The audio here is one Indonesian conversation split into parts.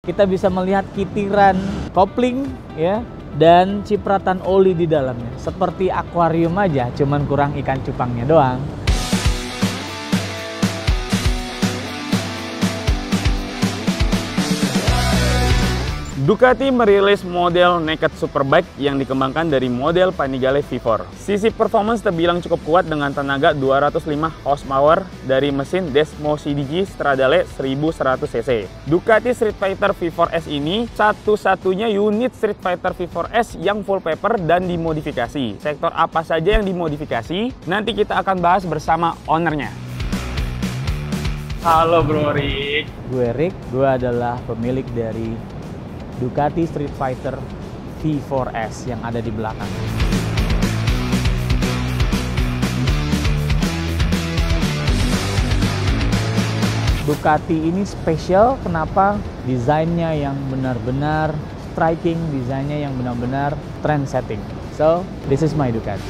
kita bisa melihat kitiran kopling ya dan cipratan oli di dalamnya. Seperti akuarium aja, cuman kurang ikan cupangnya doang. Ducati merilis model Naked Superbike yang dikembangkan dari model Panigale V4. Sisi performance terbilang cukup kuat dengan tenaga 205 horsepower dari mesin Desmo CDG Stradale 1100 cc. Ducati Street Fighter V4S ini satu-satunya unit Street Fighter V4S yang full paper dan dimodifikasi. Sektor apa saja yang dimodifikasi? Nanti kita akan bahas bersama ownernya. Halo Bro Rick. Gue Rick, gue adalah pemilik dari Ducati Street Fighter V4S yang ada di belakang. Ducati ini spesial, kenapa? Desainnya yang benar-benar striking, desainnya yang benar-benar trend setting. So, this is my Ducati.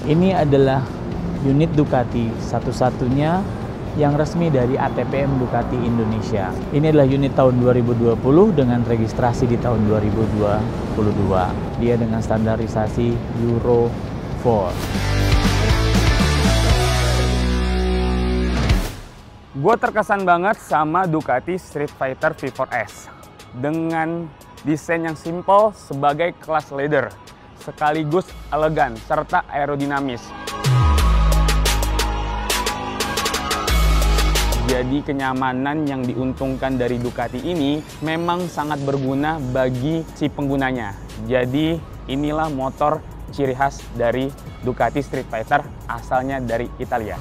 Ini adalah unit Ducati satu-satunya yang resmi dari ATPM Ducati Indonesia. Ini adalah unit tahun 2020 dengan registrasi di tahun 2022. Dia dengan standarisasi Euro 4. Gue terkesan banget sama Ducati Street Fighter V4S dengan desain yang simple sebagai kelas leader, sekaligus elegan serta aerodinamis. Jadi kenyamanan yang diuntungkan dari Ducati ini memang sangat berguna bagi si penggunanya. Jadi inilah motor ciri khas dari Ducati Street Fighter asalnya dari Italia.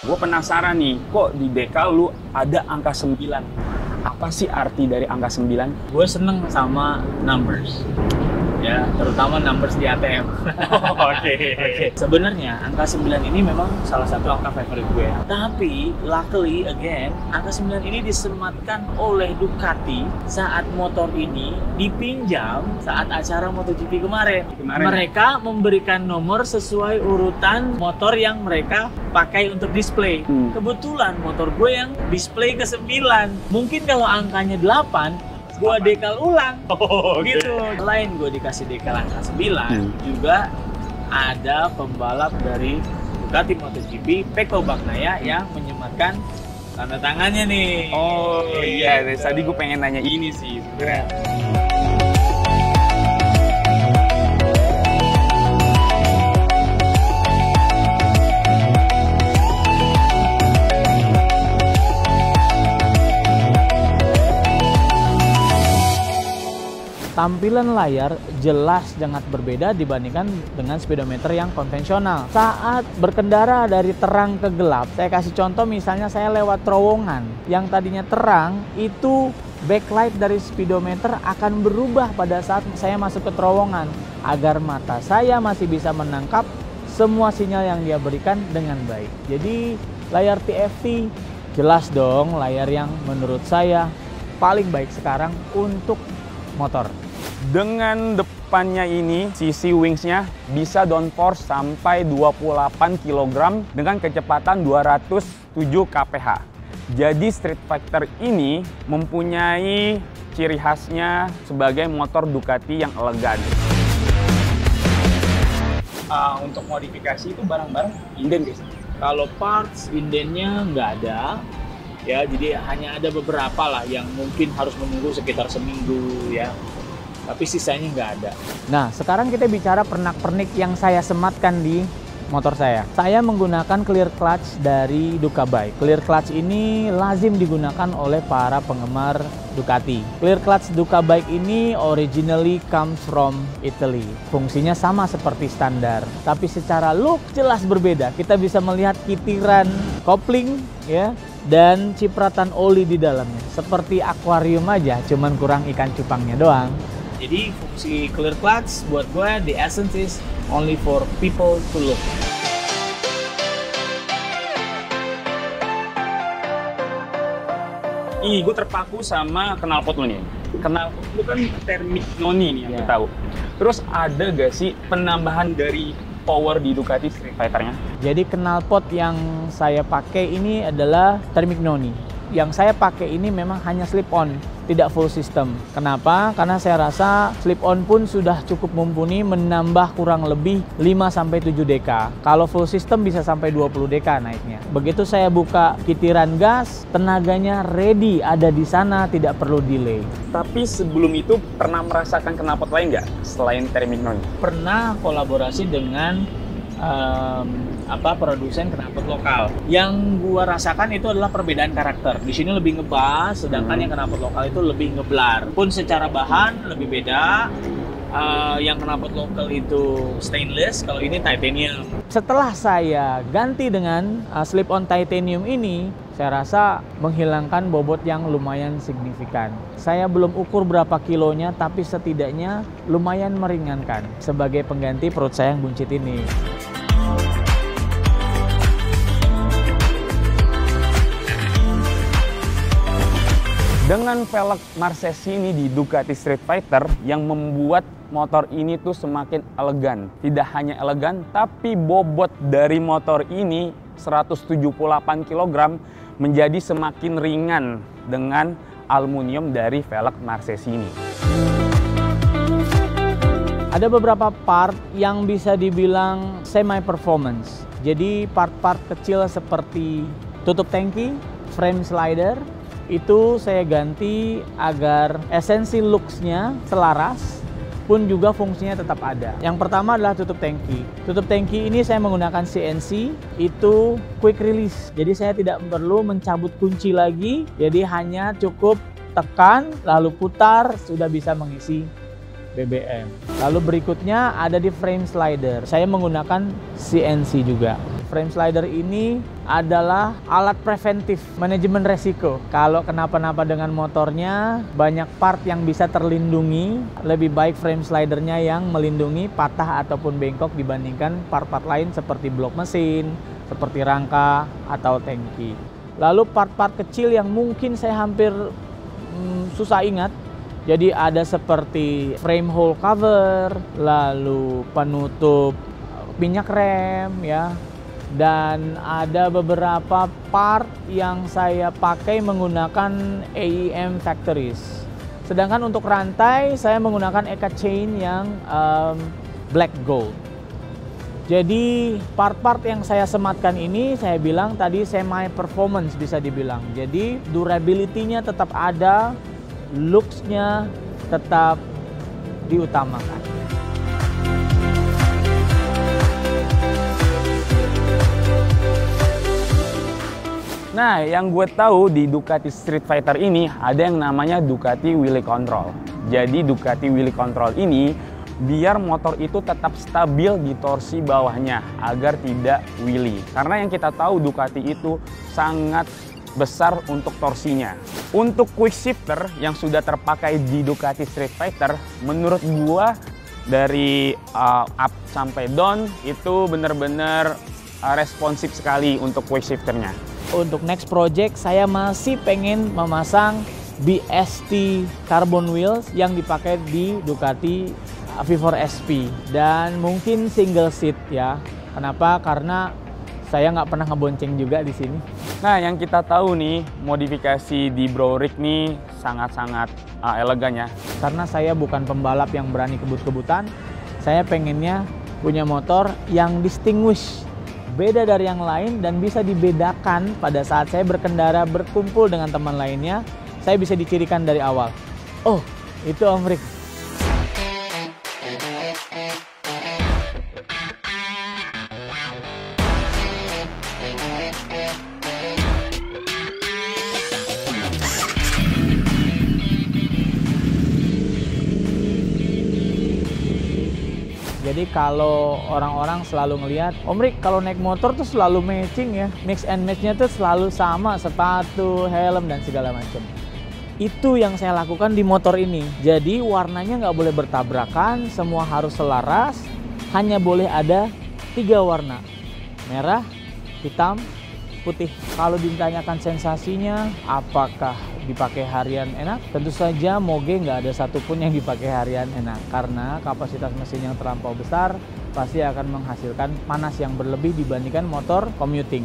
Gue penasaran nih, kok di decal lu ada angka 9? Apa sih arti dari angka 9? Gue seneng sama numbers. Ya, terutama numbers di ATM. Oke. Sebenarnya angka 9 ini memang salah satu angka favorit gue. Tapi luckily again, angka 9 ini disematkan oleh Ducati saat motor ini dipinjam saat acara MotoGP kemarin. Mereka memberikan nomor sesuai urutan motor yang mereka pakai untuk display. Kebetulan motor gue yang display ke 9. Mungkin kalau angkanya 8, gua dekal ulang, gitu. Selain gue dikasih dekal angka 9, juga ada pembalap dari Ducati MotoGP, Pecco Bagnaia, yang menyematkan tanda tangannya nih. Oh iya, tadi gue pengen nanya ini sih sebenarnya. Tampilan layar jelas sangat berbeda dibandingkan dengan speedometer yang konvensional. Saat berkendara dari terang ke gelap, saya kasih contoh misalnya saya lewat terowongan yang tadinya terang, itu backlight dari speedometer akan berubah pada saat saya masuk ke terowongan agar mata saya masih bisa menangkap semua sinyal yang dia berikan dengan baik. Jadi layar TFT jelas dong, layar yang menurut saya paling baik sekarang untuk motor. Dengan depannya ini, sisi wingsnya bisa downforce sampai 28 kg dengan kecepatan 207 kph. Jadi Street Fighter ini mempunyai ciri khasnya sebagai motor Ducati yang elegan. Untuk modifikasi itu barang-barang inden guys. Kalau parts indennya nggak ada, ya jadi hanya ada beberapa lah yang mungkin harus menunggu sekitar seminggu ya. Tapi sisanya nggak ada. Nah, sekarang kita bicara pernak-pernik yang saya sematkan di motor saya. Saya menggunakan clear clutch dari Ducabike. Clear clutch ini lazim digunakan oleh para penggemar Ducati. Clear clutch Ducabike ini originally comes from Italy. Fungsinya sama seperti standar, tapi secara look jelas berbeda. Kita bisa melihat kitiran kopling ya dan cipratan oli di dalamnya. Seperti akuarium aja, cuman kurang ikan cupangnya doang. Jadi fungsi clear clutch buat gue, the essence is only for people to look. Ih, gue terpaku sama knalpot lo nih. Knalpot lo kan thermic noni nih yang gue tahu. Terus ada gak sih penambahan dari power di Ducati Street Fighter-nya? Jadi knalpot yang saya pakai ini adalah Termignoni. Yang saya pakai ini memang hanya slip-on, tidak full system. Kenapa? Karena saya rasa slip-on pun sudah cukup mumpuni menambah kurang lebih 5-7 dk. Kalau full system bisa sampai 20 dk naiknya. Begitu saya buka kitiran gas, tenaganya ready, ada di sana, tidak perlu delay. Tapi sebelum itu pernah merasakan knalpot lain nggak selain Termignoni? Pernah kolaborasi dengan produsen knalpot lokal. Yang gua rasakan itu adalah perbedaan karakter. Di sini lebih ngebas, sedangkan yang knalpot lokal itu lebih ngeblar. Pun secara bahan lebih beda. Yang knalpot lokal itu stainless, kalau ini titanium. Setelah saya ganti dengan slip-on titanium ini, saya rasa menghilangkan bobot yang lumayan signifikan. Saya belum ukur berapa kilonya, tapi setidaknya lumayan meringankan sebagai pengganti perut saya yang buncit ini. Dengan velg Marchesini di Ducati Street Fighter yang membuat motor ini tuh semakin elegan. Tidak hanya elegan, tapi bobot dari motor ini 178 kg menjadi semakin ringan dengan aluminium dari velg Marchesini. Ada beberapa part yang bisa dibilang semi performance. Jadi part-part kecil seperti tutup tangki, frame slider, itu saya ganti agar esensi looks-nya selaras, pun juga fungsinya tetap ada. Yang pertama adalah tutup tangki. Tutup tangki ini saya menggunakan CNC, itu quick release. Jadi saya tidak perlu mencabut kunci lagi, jadi hanya cukup tekan, lalu putar, sudah bisa mengisi BBM. Lalu berikutnya ada di frame slider. Saya menggunakan CNC juga. Frame slider ini adalah alat preventif manajemen resiko. Kalau kenapa-napa dengan motornya, banyak part yang bisa terlindungi. Lebih baik frame slidernya yang melindungi patah ataupun bengkok dibandingkan part-part lain seperti blok mesin, seperti rangka atau tangki. Lalu part-part kecil yang mungkin saya hampir susah ingat. Jadi ada seperti frame hole cover, lalu penutup minyak rem ya. Dan ada beberapa part yang saya pakai menggunakan AEM Factories. Sedangkan untuk rantai saya menggunakan Eka Chain yang black gold. Jadi part-part yang saya sematkan ini saya bilang tadi semi performance bisa dibilang. Jadi durability-nya tetap ada, looks-nya tetap diutamakan. Nah, yang gue tahu di Ducati Street Fighter ini ada yang namanya Ducati Wheelie Control. Jadi Ducati Wheelie Control ini biar motor itu tetap stabil di torsi bawahnya agar tidak wheelie. Karena yang kita tahu Ducati itu sangat besar untuk torsinya. Untuk quick shifter yang sudah terpakai di Ducati Street Fighter, menurut gua dari up sampai down itu benar-benar responsif sekali untuk quick shifternya. Untuk next project saya masih pengen memasang BST carbon wheels yang dipakai di Ducati V4 SP dan mungkin single seat ya. Kenapa? Karena saya nggak pernah ngebonceng juga di sini. Nah, yang kita tahu nih, modifikasi di Bro Rig nih sangat-sangat elegan ya. Karena saya bukan pembalap yang berani kebut-kebutan, saya pengennya punya motor yang distinguish, beda dari yang lain dan bisa dibedakan pada saat saya berkendara berkumpul dengan teman lainnya, saya bisa dicirikan dari awal. Oh, itu Om Rik. Jadi kalau orang-orang selalu ngelihat, Om Rik kalau naik motor tuh selalu matching ya, mix and match-nya tuh selalu sama, sepatu, helm, dan segala macam. Itu yang saya lakukan di motor ini. Jadi warnanya nggak boleh bertabrakan, semua harus selaras, hanya boleh ada 3 warna, merah, hitam, putih. Kalau ditanyakan sensasinya, apakah dipakai harian enak? Tentu saja moge nggak ada satupun yang dipakai harian enak karena kapasitas mesin yang terlampau besar pasti akan menghasilkan panas yang berlebih dibandingkan motor commuting.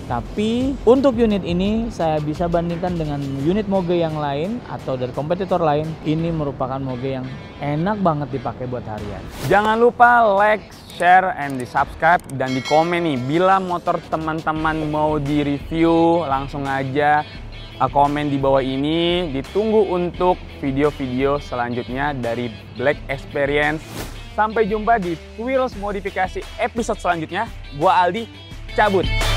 Tapi untuk unit ini saya bisa bandingkan dengan unit moge yang lain atau dari kompetitor lain. Ini merupakan moge yang enak banget dipakai buat harian. Jangan lupa like, share, and di subscribe dan di komen nih. Bila motor teman-teman mau di review, langsung aja komen di bawah ini. Ditunggu untuk video-video selanjutnya dari Black Experience. Sampai jumpa di Wheels Modifikasi episode selanjutnya. Gua Aldi, cabut.